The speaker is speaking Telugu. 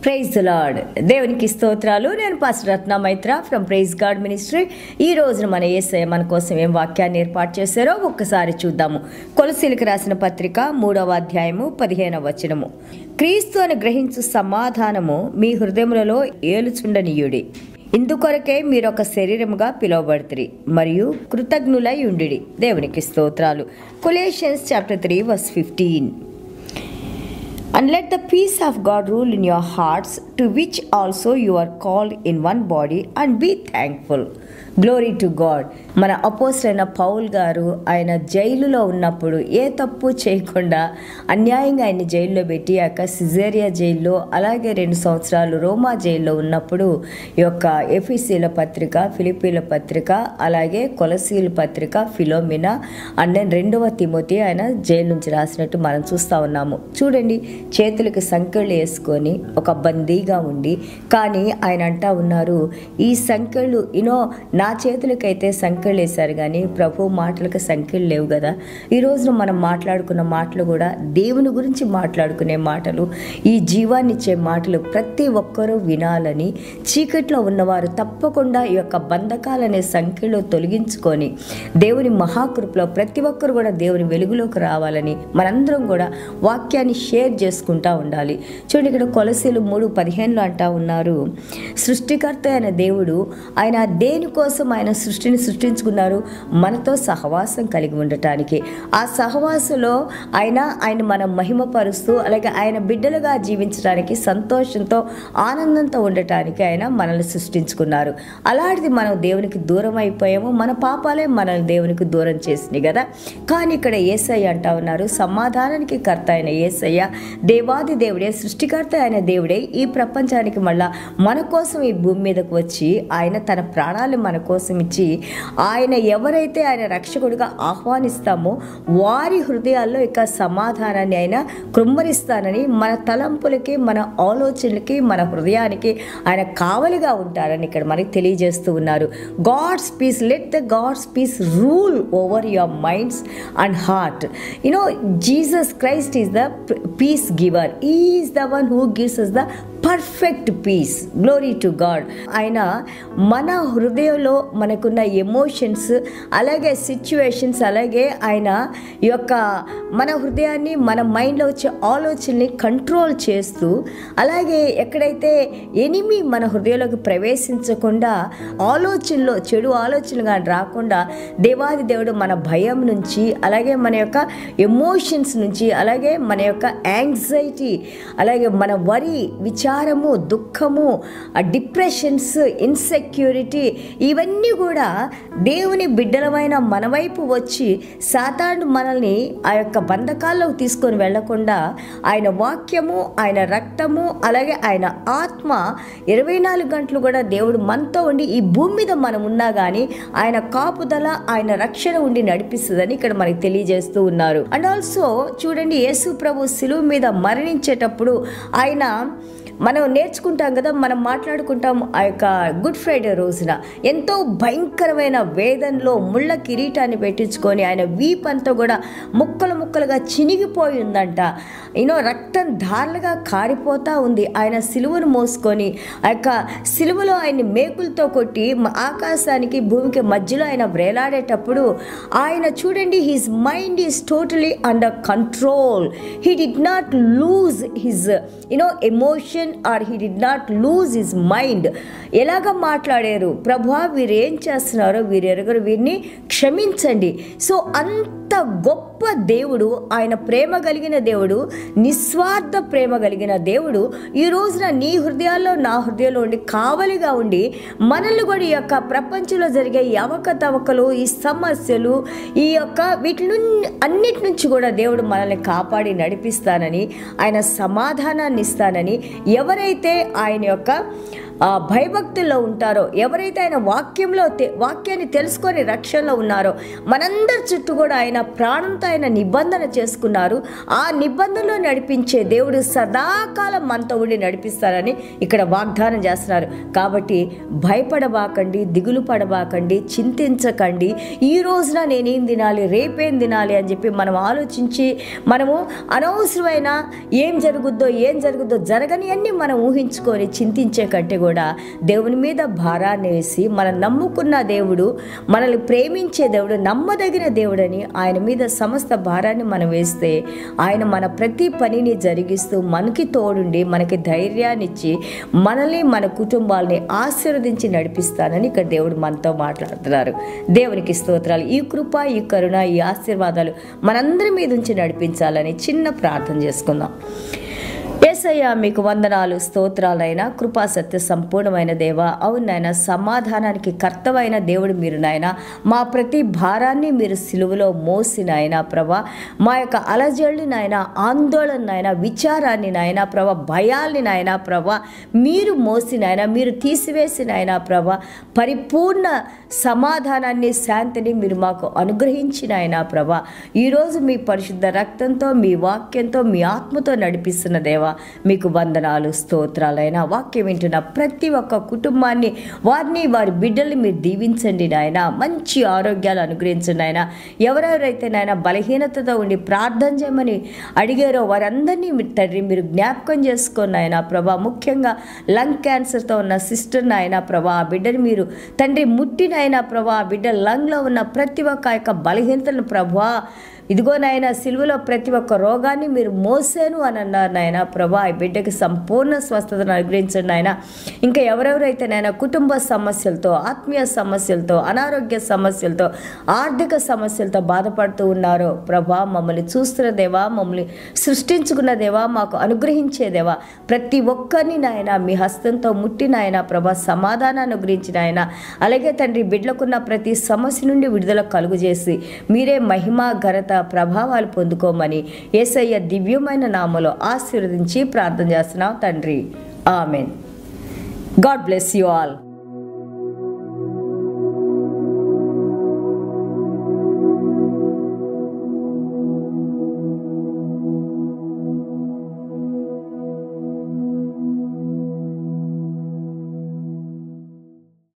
Praise the lord. దేవునికి స్తోత్రాలు. నేను pastor Ratna Maitra from praise God ministry. ఈ రోజున మన యేసయ్య మన కోసం ఏం వాక్యాన్ని ఏర్పాటు చేశారో ఒక్కసారి చూద్దాము. కొలసీలకు రాసిన పత్రిక 3వ అధ్యాయము 15వ వచనము. క్రీస్తు అని గ్రహించు సమాధానము మీ హృదయములలో ఏలుచుండనీయుడి. ఇందుకొరకే మీరు ఒక శరీరముగా పిలువబడుతురి మరియు కృతజ్ఞులై ఉండిడి. దేవునికి స్తోత్రాలు. కొలెషన్స్ chapter 3 verse 15. And let the peace of God rule in your hearts, to which also you are called in one body, and be thankful. Glory to God. మన అపోస్తలైన పౌల్ గారు ఆయన జైలులో ఉన్నప్పుడు ఏ తప్పు చేయకుండా అన్యాయంగా ఆయన జైల్లో పెట్టి సిజేరియా జైల్లో అలాగే 2 సంవత్సరాలు రోమా జైల్లో ఉన్నప్పుడు ఈ యొక్క ఎఫెసీయుల పత్రిక, ఫిలిప్పీల పత్రిక, అలాగే కొలసీల పత్రిక, ఫిలోమినా అండ్ 2వ తిమోతి ఆయన జైలు నుంచి రాసినట్టు మనం చూస్తూ ఉన్నాము. చూడండి, చేతులకు సంకెళ్ళు వేసుకొని ఒక బందీగా ఉండి, కానీ ఆయన అంటా ఉన్నారు, ఈ సంకెళ్ళు నా చేతులకైతే సంకెళ్ళు వేశారు కానీ ప్రభు మాటలకు సంకెళ్ళు లేవు కదా. ఈ రోజున మనం మాట్లాడుకున్న మాటలు కూడా దేవుని గురించి మాట్లాడుకునే మాటలు, ఈ జీవాన్ని ఇచ్చే మాటలు ప్రతి ఒక్కరూ వినాలని, చీకట్లో ఉన్నవారు తప్పకుండా ఈ యొక్క బంధకాలనే సంఖ్యలో తొలగించుకొని దేవుని మహాకృపలో ప్రతి ఒక్కరు కూడా దేవుని వెలుగులోకి రావాలని మనందరం కూడా వాక్యాన్ని షేర్ చేసుకుంటూ ఉండాలి. చూడండి, ఇక్కడ కొలసీలు 3:15 అంటా ఉన్నారు, సృష్టికర్త అయిన దేవుడు ఆయన దేనికోసం ఆయన సృష్టిని సృష్టించుకున్నారు? మనతో సహవాసం కలిగి ఉండటానికి. ఆ సహవాసంలో ఆయన మనం మహిమపరుస్తూ అలాగే ఆయన బిడ్డలుగా జీవించడానికి, సంతోషంతో ఆనందంతో ఉండటానికి ఆయన మనల్ని సృష్టించుకున్నారు. అలాంటిది మనం దేవునికి దూరం అయిపోయాము. మన పాపాలే మనల్ని దేవునికి దూరం చేసినాయి కదా. కానీ ఇక్కడ యేసయ్య అంటా ఉన్నారు, సమాధానానికి కర్త అయిన యేసయ్య, దేవాది దేవుడే, సృష్టికర్త అయిన దేవుడే ఈ ప్రపంచానికి మళ్ళా మన కోసం ఈ భూమి మీదకు వచ్చి ఆయన తన ప్రాణాలు మన కోసం ఇచ్చి, ఆయన ఎవరైతే ఆయన రక్షకుడిగా ఆహ్వానిస్తామో వారి హృదయాల్లో ఇక సమాధానాన్ని ఆయన కృమ్మరిస్తానని, మన తలంపులకి, మన ఆలోచనలకి, మన హృదయానికి ఆయన కావలిగా ఉంటారని ఇక్కడ మనకి తెలియజేస్తూ ఉన్నారు. God's peace, let the God's peace rule over your minds and heart. Jesus Christ is the peace giver. He is the one who gives us the perfect peace. Glory to God. ఆయన మన హృదయంలో మనకున్న ఎమోషన్స్ అలాగే సిచ్యువేషన్స్, అలాగే ఆయన యొక్క మన హృదయాన్ని, మన మైండ్లో వచ్చే ఆలోచనని కంట్రోల్ చేస్తూ, అలాగే ఎక్కడైతే ఎనిమి మన హృదయంలోకి ప్రవేశించకుండా ఆలోచనలో చెడు ఆలోచనలుగా రాకుండా దేవాది దేవుడు మన భయం నుంచి, అలాగే మన యొక్క ఎమోషన్స్ నుంచి, అలాగే మన యొక్క యాంగ్జైటీ, అలాగే మన వరి, విచారము, దుఃఖము, డిప్రెషన్స్, ఇన్సెక్యూరిటీ, ఇవన్నీ కూడా దేవుని బిడ్డలమైన మన వైపు వచ్చి సాతాను మనల్ని ఆ యొక్క బంధకాల్లోకి తీసుకొని వెళ్లకుండా ఆయన వాక్యము, ఆయన రక్తము, అలాగే ఆయన ఆత్మ 24 గంటలు కూడా దేవుడు మనతో ఉండి ఈ భూమి మీద మనం ఉన్నా కానీ ఆయన కాపుదల, ఆయన రక్షణ ఉండి నడిపిస్తుందని ఇక్కడ మనకి తెలియజేస్తూ ఉన్నారు. అండ్ ఆల్సో చూడండి, యేసు ప్రభు శిలువ మీద మరణించేటప్పుడు ఆయన మనం నేర్చుకుంటాం కదా, మనం మాట్లాడుకుంటాం ఆ యొక్క గుడ్ ఫ్రైడే రోజున ఎంతో భయంకరమైన వేదనలో ముళ్ళ కిరీటాన్ని పెట్టించుకొని ఆయన వీపంతా కూడా ముక్కలు ముక్కలుగా చినిగిపోయి ఉందంట. రక్తం ధారలుగా కారిపోతూ ఉంది. ఆయన సిలువను మోసుకొని ఆ యొక్క సిలువలో ఆయన్ని మేకులతో కొట్టి ఆకాశానికి భూమికి మధ్యలో ఆయన వేలాడేటప్పుడు ఆయన చూడండి, his mind is totally under control. He did not lose his emotion or he did not lose his mind. ఎలాగ మాట్లాడారు, ప్రభువా వీరేం చేస్తున్నారో వీరు ఎరుగరు, వీరిని క్షమించండి. సో అంత గొప్ప దేవుడు, ఆయన ప్రేమ కలిగిన దేవుడు, నిస్వార్థ ప్రేమ కలిగిన దేవుడు ఈ రోజున నీ హృదయాల్లో, నా హృదయంలో ఉండి కావలిగా ఉండి మనల్ని కూడా ఈ యొక్క ప్రపంచంలో జరిగే ఈ అవకతవకలు, ఈ సమస్యలు, ఈ యొక్క వీటి అన్నిటి నుంచి కూడా దేవుడు మనల్ని కాపాడి నడిపిస్తానని, ఆయన సమాధానాన్ని ఇస్తానని, ఎవరైతే ఆయన యొక్క భయభక్తుల్లో ఉంటారో, ఎవరైతే ఆయన వాక్యాన్ని తెలుసుకొని రక్షణలో ఉన్నారో, మనందరి చుట్టూ కూడా ఆయన ప్రాణంతో ఆయన నిబంధన చేసుకున్నారు. ఆ నిబంధనలో నడిపించే దేవుడు సదాకాలం మనతో ఉండి నడిపిస్తారని ఇక్కడ వాగ్దానం చేస్తున్నారు. కాబట్టి భయపడబాకండి, దిగులు పడబాకండి, చింతించకండి. ఈ రోజున నేనేం తినాలి, రేపేం తినాలి అని చెప్పి మనం ఆలోచించి మనము అనవసరమైన ఏం జరుగుద్దో జరగని అన్ని మనం ఊహించుకొని చింతించే కంటే కూడా దేవుని మీద భారాన్ని వేసి మనం నమ్ముకున్న దేవుడు, మనల్ని ప్రేమించే దేవుడు, నమ్మదగిన దేవుడని ఆయన మీద సమస్త భారాన్ని మనం వేస్తే ఆయన మన ప్రతి పనిని జరిగిస్తూ మనకి తోడుండి మనకి ధైర్యాన్ని ఇచ్చి మనల్ని మన కుటుంబాలని ఆశీర్వదించి నడిపిస్తానని ఇక్కడ దేవుడు మనతో మాట్లాడుతున్నారు. దేవునికి స్తోత్రాలు. ఈ కృప, ఈ కరుణ, ఈ ఆశీర్వాదాలు మనందరి మీద ఉంచి నడిపించాలని చిన్న ప్రార్థన చేసుకుందాం. యేసయ్య మీకు వందనాలు, స్తోత్రాలైనా కృపా సత్య సంపూర్ణమైన దేవ. అవును నాయన, సమాధానానికి కర్తవైన దేవుడు మీరు నాయన. మా ప్రతి భారాన్ని మీరు సిలువలో మోసిన ఆయన ప్రభా, మా యొక్క అలజడిని నాయన, ఆందోళన నాయన, విచారాన్ని నాయన ప్రభా, భయాల్ని నాయన ప్రభా మీరు మోసిన ఆయన, మీరు తీసివేసిన ఆయన ప్రభా, పరిపూర్ణ సమాధానాన్ని, శాంతిని మీరు మాకు అనుగ్రహించిన ఆయన ప్రభా. ఈరోజు మీ పరిశుద్ధ రక్తంతో, మీ వాక్యంతో, మీ ఆత్మతో నడిపిస్తున్న దేవ మీకు వందనాలు, స్తోత్రాలైనా. వాక్యం వింటున్న ప్రతి ఒక్క కుటుంబాన్ని, వారిని, వారి బిడ్డల్ని మీరు దీవించండి నాయన. మంచి ఆరోగ్యాలు అనుగ్రహించండి నాయన. ఎవరెవరైతే నాయన బలహీనతతో ఉండి ప్రార్థన చేయమని అడిగారో వారందరినీ తండ్రి మీరు జ్ఞాపకం చేసుకోండి నాయన ప్రభా. ముఖ్యంగా లంగ్ క్యాన్సర్తో ఉన్న సిస్టర్ నాయన ప్రభా, ఆ బిడ్డని మీరు తండ్రి ముట్టినైనా ప్రభా, ఆ బిడ్డ లంగ్లో ఉన్న ప్రతి ఒక్క యొక్క బలహీనతను ప్రభా, ఇదిగో నాయన సిలువలో ప్రతి ఒక్క రోగాన్ని మీరు మోసాను అని అన్నారు నాయన ప్రభా. ఈ బిడ్డకి సంపూర్ణ స్వస్థతను అనుగ్రహించండి నాయన. ఇంకా ఎవరెవరైతే నాయన కుటుంబ సమస్యలతో, ఆత్మీయ సమస్యలతో, అనారోగ్య సమస్యలతో, ఆర్థిక సమస్యలతో బాధపడుతూ ఉన్నారో ప్రభా, మమ్మల్ని చూస్తున్న దేవా, మమ్మల్ని సృష్టించుకున్న దేవా, మాకు అనుగ్రహించే దేవా, ప్రతి ఒక్కరిని నాయన మీ హస్తంతో ముట్టి నాయన ప్రభా సమాధానాన్ని గురించి నాయన. అలాగే తండ్రి బిడ్డలకున్న ప్రతి సమస్య నుండి విడుదల కలుగు చేసి మీరే మహిమ, ఘనత, ప్రభావాలు పొందుకోమని యేసయ్య దివ్యమైన నామములో ఆశీర్వదించి ప్రార్థన చేస్తున్నాం తండ్రి. Amen. God bless you all.